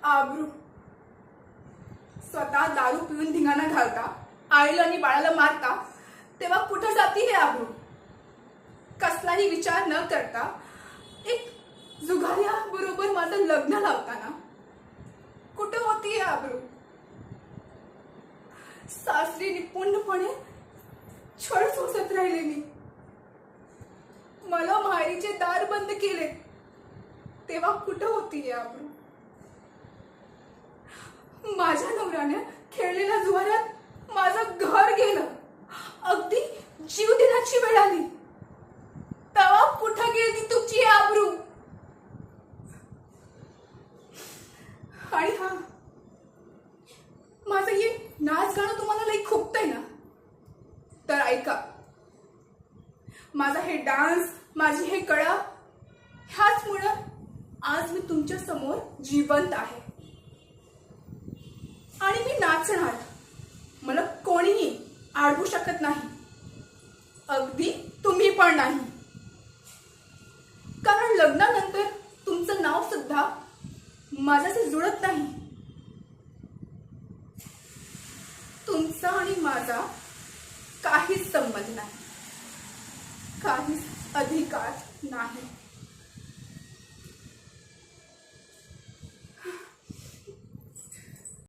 आबरू. स्वतः दारू पिऊन धिंगाणा घालता, आईला आणि बाळाला मारता, तेव्हा कुठं जाती हे आबरू? कसलाही विचार न करता एक जुगाऱ्या बरोबर माझं लग्न लावताना कुठं होती हे आबरू? सासरी निपुणपणे छळ सोसत राहिले मी. मला माहेरीचे दार बंद केले, तेव्हा कुठं होती हे आबरू? माझ्या नवऱ्याने खेळलेल्या जुवाऱ्यात माझं घर गेलं, अगदी जीव देण्याची वेळ आली, तेव्हा कुठं गेली तुमची आबरू? आणि हा, माझं हे नाच गाणं तुम्हाला लई खुपतंय ना, तर ऐका. माझा हे डान्स, माझी हे कळा, ह्याच मुळे आज मी तुमच्या समोर जिवंत आहे. आणि मी नाचणार, मला कोणीही अडवू शकत नाही, अगदी तुम्ही पण नाही. कारण लग्नानंतर तुमचं नाव सुद्धा माझ्याशी जुळत नाही. तुमचा आणि माझा काहीच संबंध नाही, काहीच अधिकार नाही.